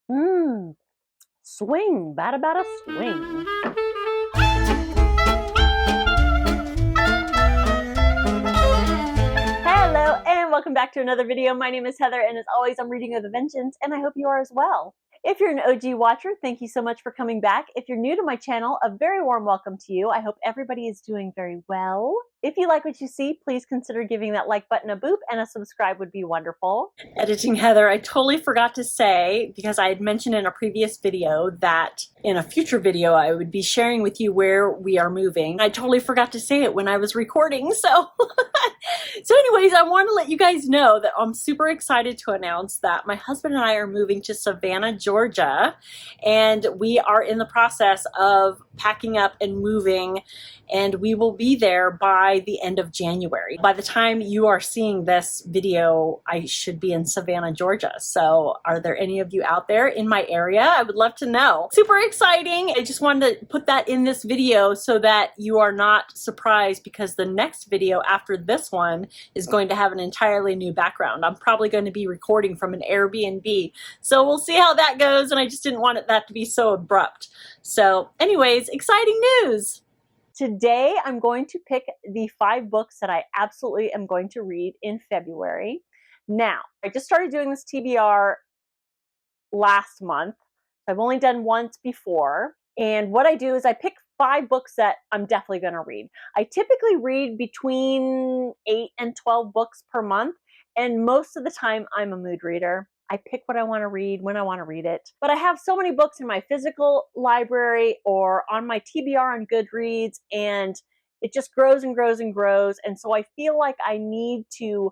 Mmm, swing, bada bada swing. Hello and welcome back to another video. My name is Heather and as always I'm reading with a vengeance and I hope you are as well. If you're an OG watcher, thank you so much for coming back. If you're new to my channel, a very warm welcome to you. I hope everybody is doing very well. If you like what you see, please consider giving that like button a boop and a subscribe would be wonderful. Editing Heather, I totally forgot to say, because I had mentioned in a previous video that in a future video I would be sharing with you where we are moving. I totally forgot to say it when I was recording, so anyways, I want to let you guys know that I'm super excited to announce that my husband and I are moving to Savannah, Georgia, and we are in the process of packing up and moving, and we will be there by the end of January. By the time you are seeing this video, I should be in Savannah, Georgia. So are there any of you out there in my area? I would love to know. Super exciting. I just wanted to put that in this video so that you are not surprised, because the next video after this one is going to have an entirely new background. I'm probably going to be recording from an Airbnb. So we'll see how that goes, and I just didn't want that to be so abrupt. So anyways, exciting news! Today I'm going to pick the 5 books that I absolutely am going to read in February. Now, I just started doing this TBR last month. I've only done once before. And what I do is I pick 5 books that I'm definitely going to read. I typically read between 8 and 12 books per month. And most of the time I'm a mood reader. I pick what I want to read when I want to read it. But I have so many books in my physical library or on my TBR on Goodreads, and it just grows and grows and grows. And so I feel like I need to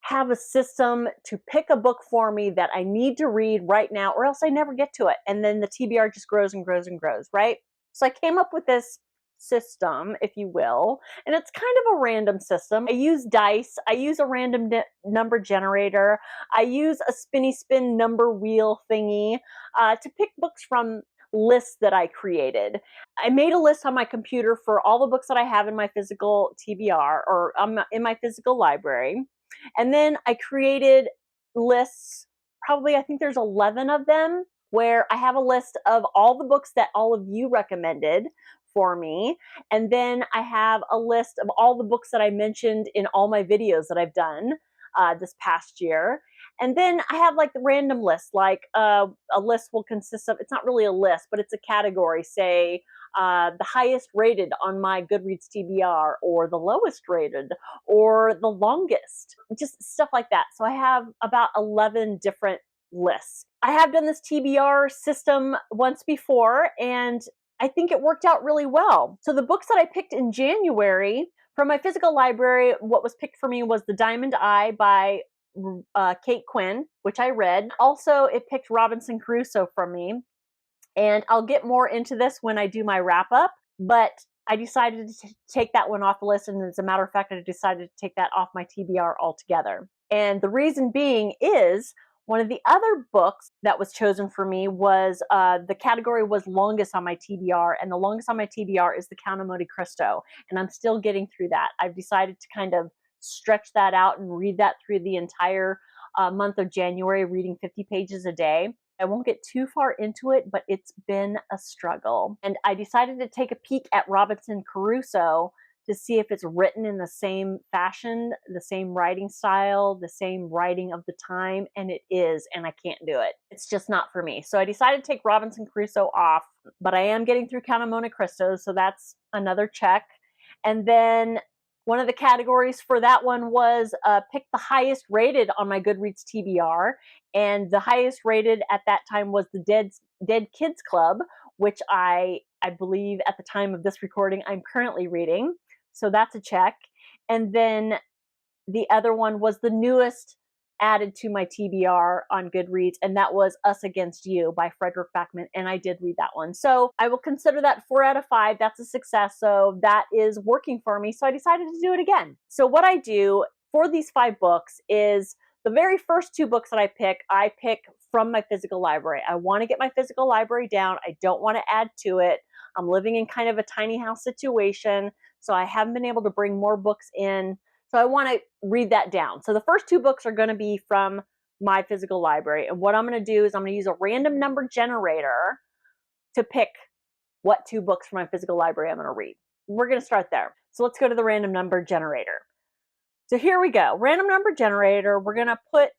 have a system to pick a book for me that I need to read right now, or else I never get to it. And then the TBR just grows and grows and grows, right? So I came up with this system, if you will, and it's kind of a random system. I use dice, I use a random number generator, I use a spinny spin number wheel thingy to pick books from lists that I created. I made a list on my computer for all the books that I have in my physical TBR or in my physical library. And then I created lists, probably I think there's 11 of them, where I have a list of all the books that all of you recommended for me. And then I have a list of all the books that I mentioned in all my videos that I've done this past year. And then I have like the random list, like a list will consist of, it's not really a list, but it's a category, say the highest rated on my Goodreads TBR, or the lowest rated, or the longest, just stuff like that. So I have about 11 different lists. I have done this TBR system once before, and I think it worked out really well. So the books that I picked in January from my physical library, what was picked for me was The Diamond Eye by Kate Quinn, which I read. Also, it picked Robinson Crusoe from me. And I'll get more into this when I do my wrap up, but I decided to take that one off the list. And as a matter of fact, I decided to take that off my TBR altogether. And the reason being is one of the other books that was chosen for me was the category was longest on my TBR, and the longest on my TBR is The Count of Monte Cristo, and I'm still getting through that. I've decided to kind of stretch that out and read that through the entire month of January, reading 50 pages a day. I won't get too far into it, but it's been a struggle. And I decided to take a peek at Robinson Crusoe to see if it's written in the same fashion, the same writing style, the same writing of the time, and it is, and I can't do it. It's just not for me. So I decided to take Robinson Crusoe off, but I am getting through Count of Monte Cristo, so that's another check. And then one of the categories for that one was pick the highest rated on my Goodreads TBR, and the highest rated at that time was the Dead Kids Club, which I believe at the time of this recording I'm currently reading. So that's a check. And then the other one was the newest added to my TBR on Goodreads, and that was Us Against You by Frederick Backman, and I did read that one. So I will consider that 4 out of 5. That's a success, so that is working for me, so I decided to do it again. So what I do for these 5 books is the very first 2 books that I pick from my physical library. I want to get my physical library down. I don't want to add to it. I'm living in kind of a tiny house situation, so I haven't been able to bring more books in. So I want to read that down. So the first 2 books are going to be from my physical library. And what I'm going to do is I'm going to use a random number generator to pick what 2 books from my physical library I'm going to read. We're going to start there. So let's go to the random number generator. So here we go. Random number generator. We're going to put,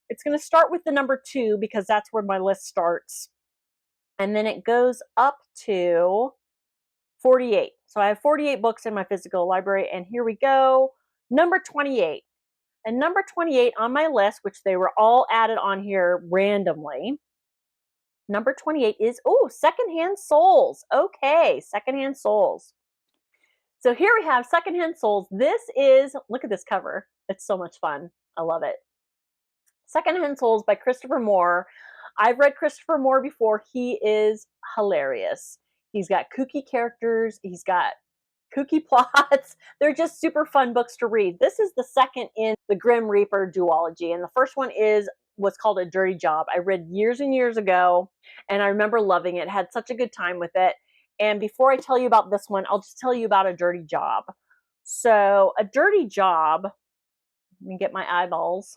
it's going to start with the number 2 because that's where my list starts. And then it goes up to 48. So I have 48 books in my physical library. And here we go. Number 28. And number 28 on my list, which they were all added on here randomly. Number 28 is, Secondhand Souls. Okay, Secondhand Souls. So here we have Secondhand Souls. This is, look at this cover. It's so much fun. I love it. Secondhand Souls by Christopher Moore. I've read Christopher Moore before. He is hilarious. He's got kooky characters. He's got kooky plots. They're just super fun books to read. This is the second in the Grim Reaper duology. And the first one is what's called A Dirty Job. I read years and years ago, and I remember loving it. Had such a good time with it. And before I tell you about this one, I'll just tell you about A Dirty Job. So A Dirty Job, let me get my eyeballs,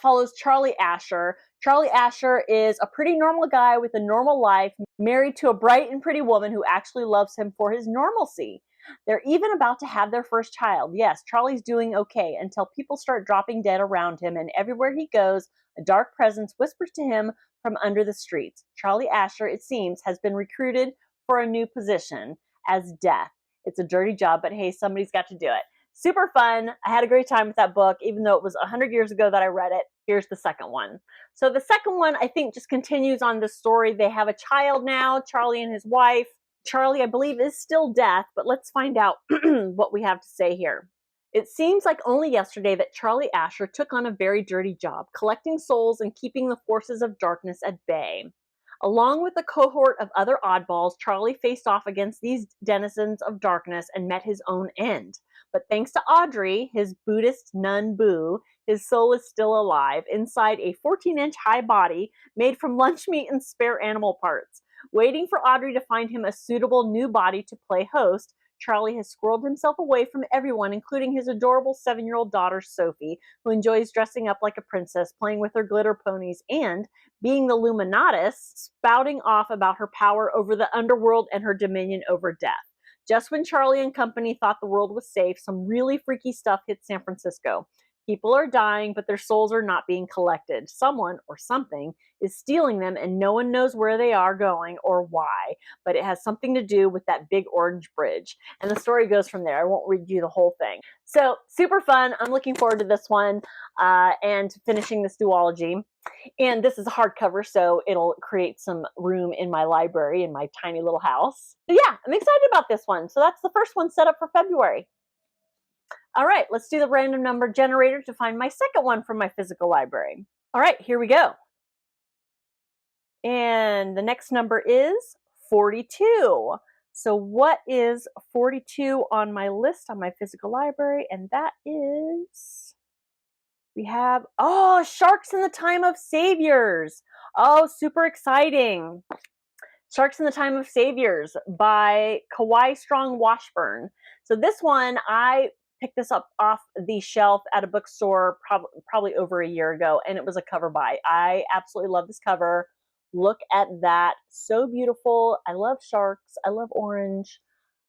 follows Charlie Asher. Charlie Asher is a pretty normal guy with a normal life, married to a bright and pretty woman who actually loves him for his normalcy. They're even about to have their first child. Yes, Charlie's doing okay until people start dropping dead around him, and everywhere he goes, a dark presence whispers to him from under the streets. Charlie Asher, it seems, has been recruited for a new position as Death. It's a dirty job, but hey, somebody's got to do it. Super fun. I had a great time with that book, even though it was 100 years ago that I read it. Here's the second one. So the second one, I think, just continues on the story. They have a child now, Charlie and his wife. Charlie, I believe, is still Death, but let's find out what we have to say here. It seems like only yesterday that Charlie Asher took on a very dirty job, collecting souls and keeping the forces of darkness at bay. Along with a cohort of other oddballs, Charlie faced off against these denizens of darkness and met his own end. But thanks to Audrey, his Buddhist nun Boo, his soul is still alive inside a 14-inch high body made from lunch meat and spare animal parts. Waiting for Audrey to find him a suitable new body to play host, Charlie has squirreled himself away from everyone, including his adorable 7-year-old daughter, Sophie, who enjoys dressing up like a princess, playing with her glitter ponies, and, being the Luminatus, spouting off about her power over the underworld and her dominion over death. Just when Charlie and company thought the world was safe, some really freaky stuff hit San Francisco. People are dying, but their souls are not being collected. Someone or something is stealing them, and no one knows where they are going or why. But it has something to do with that big orange bridge. And the story goes from there. I won't read you the whole thing. So super fun. I'm looking forward to this one and finishing this duology. And this is a hardcover, so it'll create some room in my library in my tiny little house. So yeah, I'm excited about this one. So that's the first one set up for February. All right, let's do the random number generator to find my second one from my physical library. All right, here we go. And the next number is 42. So what is 42 on my list on my physical library? And that is, we have, Sharks in the Time of Saviors. Oh, super exciting. Sharks in the Time of Saviors by Kawai Strong Washburn. So this one, I picked this up off the shelf at a bookstore probably over a year ago, and it was a cover buy. I absolutely love this cover. Look at that. So beautiful. I love sharks. I love orange.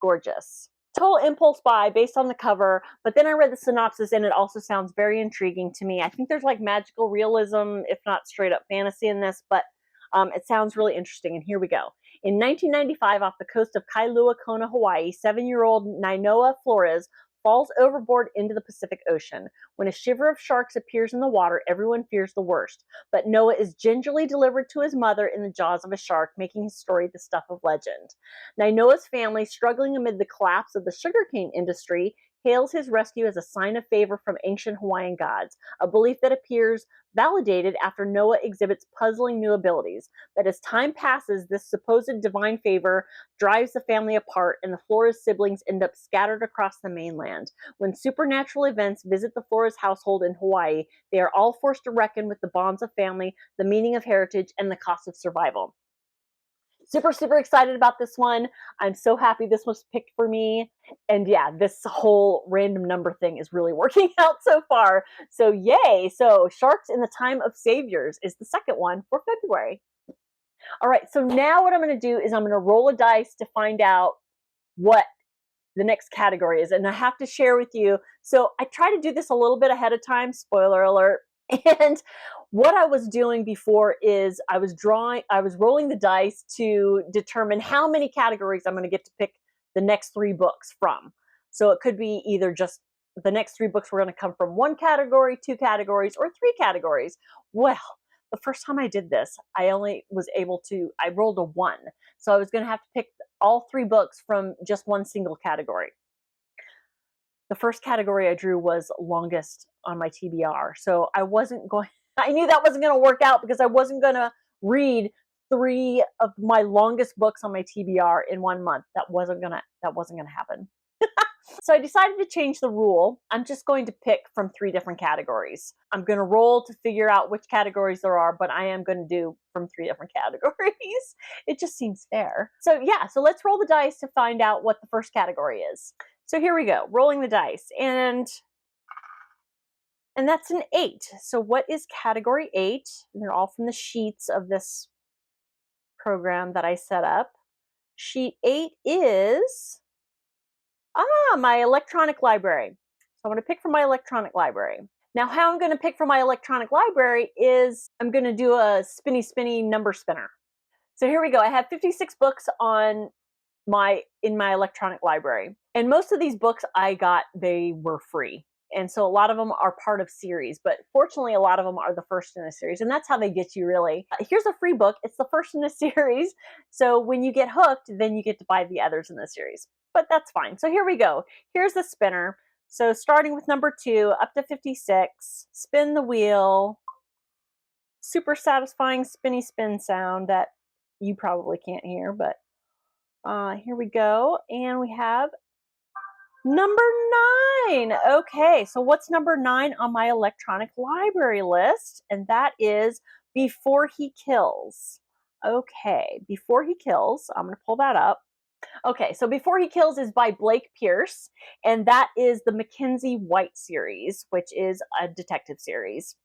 Gorgeous. Total impulse buy based on the cover, but then I read the synopsis and it also sounds very intriguing to me. I think there's like magical realism, if not straight up fantasy in this, but it sounds really interesting. And here we go. In 1995, off the coast of Kailua Kona, Hawaii, 7-year-old Nainoa Flores falls overboard into the Pacific Ocean. When a shiver of sharks appears in the water, everyone fears the worst. But Noah is gingerly delivered to his mother in the jaws of a shark, making his story the stuff of legend. Nainoa's family, struggling amid the collapse of the sugarcane industry, hails his rescue as a sign of favor from ancient Hawaiian gods, a belief that appears validated after Noah exhibits puzzling new abilities. But as time passes, this supposed divine favor drives the family apart, and the Flores siblings end up scattered across the mainland. When supernatural events visit the Flores household in Hawaii, they are all forced to reckon with the bonds of family, the meaning of heritage, and the cost of survival. Super, super excited about this one. I'm so happy this was picked for me. And yeah, this whole random number thing is really working out so far. So yay. So Sharks in the Time of Saviors is the second one for February. All right, so now what I'm going to do is I'm going to roll a dice to find out what the next category is. And I have to share with you. So I try to do this a little bit ahead of time, spoiler alert. And what I was doing before is I was rolling the dice to determine how many categories I'm going to get to pick the next 3 books from. So it could be either just the next 3 books were going to come from 1 category, 2 categories, or 3 categories. Well, the first time I did this, I rolled a 1. So I was going to have to pick all 3 books from just one single category. The first category I drew was longest on my TBR. So I knew that wasn't going to work out because I wasn't going to read 3 of my longest books on my TBR in 1 month. That wasn't going to happen. So I decided to change the rule. I'm just going to pick from 3 different categories. I'm going to roll to figure out which categories there are, but I am going to do from 3 different categories. It just seems fair. So yeah, so let's roll the dice to find out what the first category is. So here we go, rolling the dice, and that's an 8. So what is category 8? And they're all from the sheets of this program that I set up. Sheet 8 is my electronic library. So I'm going to pick from my electronic library. Now, how I'm going to pick from my electronic library is I'm going to do a spinny number spinner. So here we go. I have 56 books in my electronic library. And most of these books they were free. And so a lot of them are part of series, but fortunately a lot of them are the first in a series, and that's how they get you really. Here's a free book. It's the first in a series. So when you get hooked, then you get to buy the others in the series, but that's fine. So here we go. Here's the spinner. So starting with number 2 up to 56, spin the wheel. Super satisfying spinny spin sound that you probably can't hear, but here we go. And we have number 9. Okay, so what's number 9 on my electronic library list? And that is Before He Kills. Okay, Before He Kills. I'm going to pull that up. Okay, so Before He Kills is by Blake Pierce, and that is the Mackenzie White series, which is a detective series.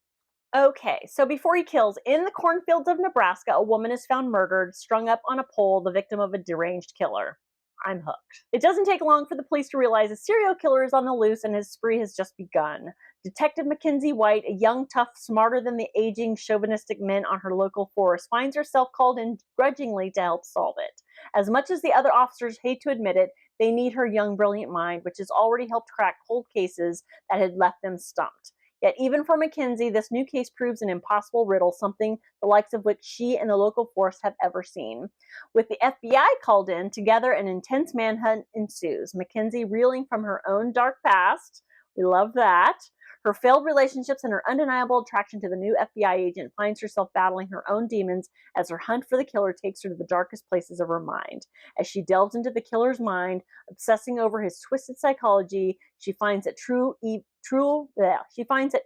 Okay, so Before He Kills, in the cornfields of Nebraska, a woman is found murdered, strung up on a pole, the victim of a deranged killer. I'm hooked. It doesn't take long for the police to realize a serial killer is on the loose and his spree has just begun. Detective Mackenzie White, a young, tough, smarter than the aging, chauvinistic men on her local force, finds herself called in grudgingly to help solve it. As much as the other officers hate to admit it, they need her young, brilliant mind, which has already helped crack cold cases that had left them stumped. Yet even for Mackenzie, this new case proves an impossible riddle, something the likes of which she and the local force have ever seen. With the FBI called in, together an intense manhunt ensues. Mackenzie, reeling from her own dark past, we love that, her failed relationships and her undeniable attraction to the new FBI agent, finds herself battling her own demons as her hunt for the killer takes her to the darkest places of her mind. As she delves into the killer's mind, obsessing over his twisted psychology, she finds that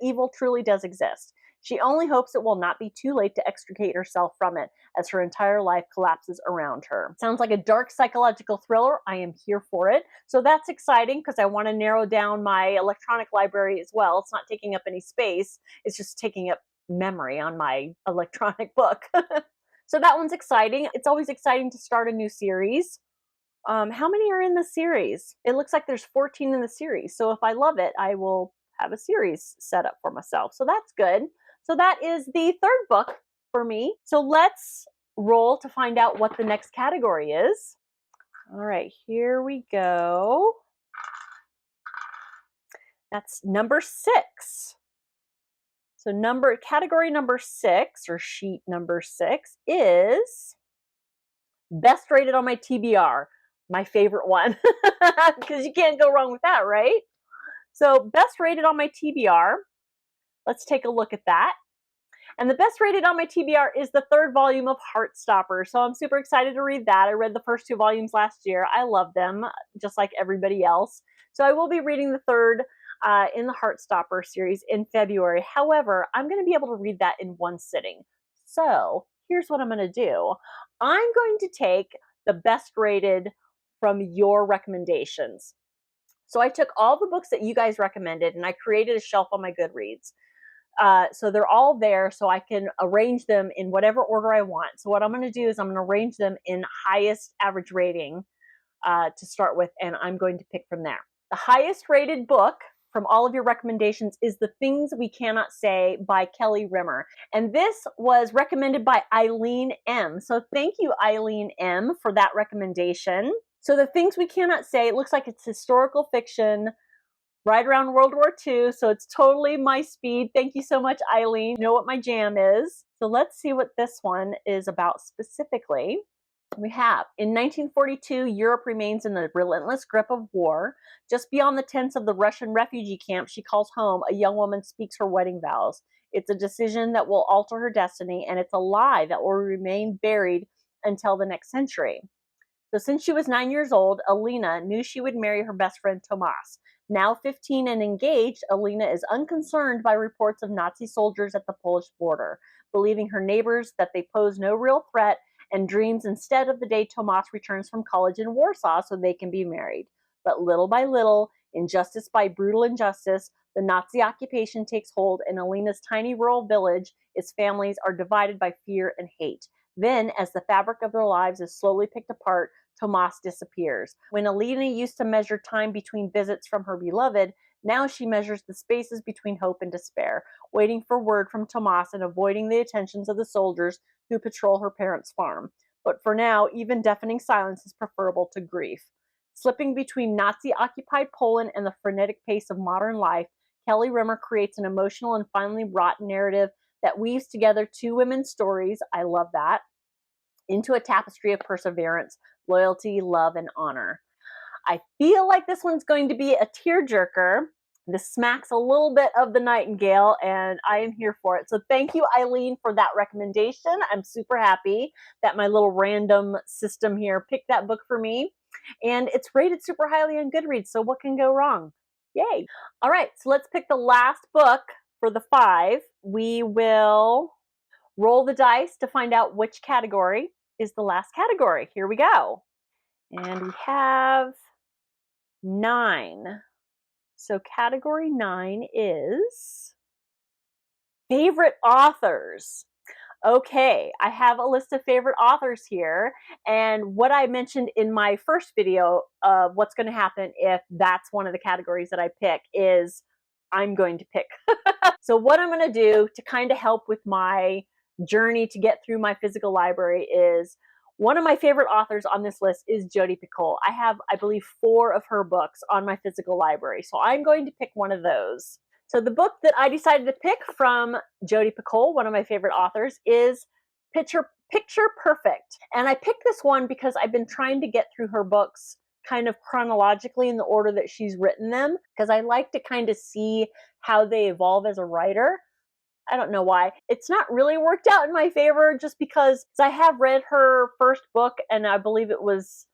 evil truly does exist. She only hopes it will not be too late to extricate herself from it as her entire life collapses around her. Sounds like a dark psychological thriller. I am here for it. So that's exciting because I want to narrow down my electronic library as well. It's not taking up any space. It's just taking up memory on my electronic book. So that one's exciting. It's always exciting to start a new series. How many are in the series? It looks like there's 14 in the series. So if I love it, I will have a series set up for myself. So that's good. So that is the 3rd book for me. So let's roll to find out what the next category is. All right, here we go. That's number 6. So category number 6, or sheet number 6, is best rated on my TBR. My favorite one, because you can't go wrong with that, right? So best rated on my TBR. Let's take a look at that. And the best rated on my TBR is the 3rd volume of Heartstopper. So I'm super excited to read that. I read the first 2 volumes last year. I love them, just like everybody else. So I will be reading the 3rd in the Heartstopper series in February. However, I'm going to be able to read that in one sitting. So here's what I'm going to do. I'm going to take the best rated from your recommendations. So I took all the books that you guys recommended and I created a shelf on my Goodreads. So they're all there so I can arrange them in whatever order I want. So what I'm going to do is I'm going to arrange them in highest average rating to start with, and I'm going to pick from there. The highest rated book from all of your recommendations is The Things We Cannot Say by Kelly Rimmer. And this was recommended by Aileen M. So thank you, Aileen M, for that recommendation. So The Things We Cannot Say, it looks like it's historical fiction right around World War II, so it's totally my speed. Thank you so much, Aileen. You know what my jam is. So let's see what this one is about specifically. We have, in 1942, Europe remains in the relentless grip of war. Just beyond the tents of the Russian refugee camp she calls home, a young woman speaks her wedding vows. It's a decision that will alter her destiny, and it's a lie that will remain buried until the next century. So since she was 9 years old, Alina knew she would marry her best friend Tomas. Now 15 and engaged, Alina is unconcerned by reports of Nazi soldiers at the Polish border, believing her neighbors that they pose no real threat and dreams instead of the day Tomas returns from college in Warsaw so they can be married. But little by little, injustice by brutal injustice, the Nazi occupation takes hold, and Alina's tiny rural village, its families are divided by fear and hate. Then, as the fabric of their lives is slowly picked apart, Tomas disappears. When Alina used to measure time between visits from her beloved, now she measures the spaces between hope and despair, waiting for word from Tomas and avoiding the attentions of the soldiers who patrol her parents' farm. But for now, even deafening silence is preferable to grief. Slipping between Nazi-occupied Poland and the frenetic pace of modern life, Kelly Rimmer creates an emotional and finely wrought narrative that weaves together two women's stories, I love that, into a tapestry of perseverance, loyalty, love, and honor. I feel like this one's going to be a tearjerker. This smacks a little bit of The Nightingale, and I am here for it. So thank you, Aileen, for that recommendation. I'm super happy that my little random system here picked that book for me. And it's rated super highly on Goodreads, so what can go wrong? Yay. All right, so let's pick the last book for the 5. We will roll the dice to find out which category is the last category. Here we go. And we have 9. So category 9 is favorite authors. Okay, I have a list of favorite authors here, and what I mentioned in my first video of what's going to happen if that's one of the categories that I pick is I'm going to pick. So what I'm going to do to kind of help with my journey to get through my physical library is one of my favorite authors on this list is Jodi Picoult. I have, I believe, 4 of her books on my physical library, so I'm going to pick one of those. So the book that I decided to pick from Jodi Picoult, one of my favorite authors, is Picture Perfect. And I picked this one because I've been trying to get through her books kind of chronologically in the order that she's written them, because I like to kind of see how they evolve as a writer. I don't know why. It's not really worked out in my favor just because I have read her first book, and I believe it was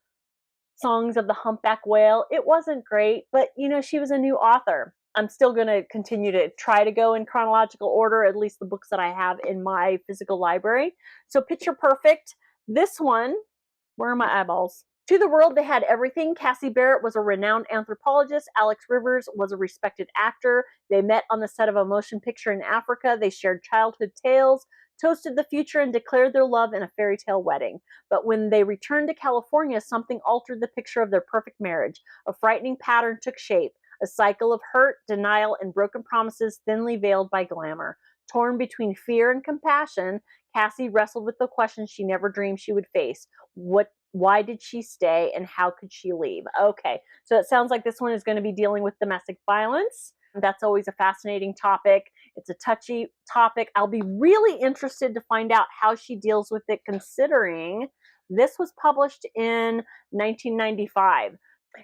Songs of the Humpback Whale. It wasn't great, but you know, she was a new author. I'm still going to continue to try to go in chronological order, at least the books that I have in my physical library. So Picture Perfect, this one, where are my eyeballs? To the world, they had everything. Cassie Barrett was a renowned anthropologist. Alex Rivers was a respected actor. They met on the set of a motion picture in Africa. They shared childhood tales, toasted the future, and declared their love in a fairy tale wedding. But when they returned to California, something altered the picture of their perfect marriage. A frightening pattern took shape, a cycle of hurt, denial, and broken promises thinly veiled by glamour. Torn between fear and compassion, Cassie wrestled with the questions she never dreamed she would face. Why did she stay, and how could she leave? Okay, so it sounds like this one is going to be dealing with domestic violence. That's always a fascinating topic. It's a touchy topic. I'll be really interested to find out how she deals with it, considering this was published in 1995.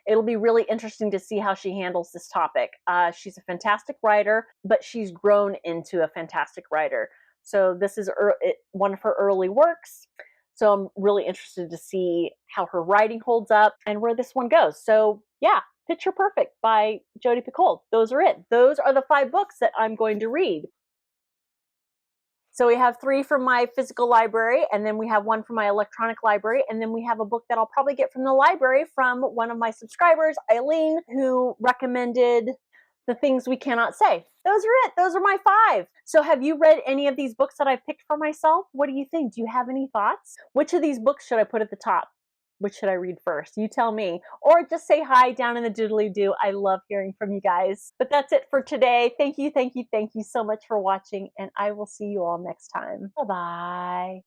It'll be really interesting to see how she handles this topic. She's a fantastic writer, but she's grown into a fantastic writer. So this is one of her early works. So I'm really interested to see how her writing holds up and where this one goes. So yeah, Picture Perfect by Jodi Picoult. Those are it. Those are the 5 books that I'm going to read. So we have 3 from my physical library, and then we have 1 from my electronic library, and then we have a book that I'll probably get from the library from one of my subscribers, Aileen, who recommended The Things We Cannot Say. Those are it. Those are my 5. So have you read any of these books that I picked for myself? What do you think? Do you have any thoughts? Which of these books should I put at the top? Which should I read first? You tell me. Or just say hi down in the doodly-doo. I love hearing from you guys. But that's it for today. Thank you so much for watching, and I will see you all next time. Bye-bye.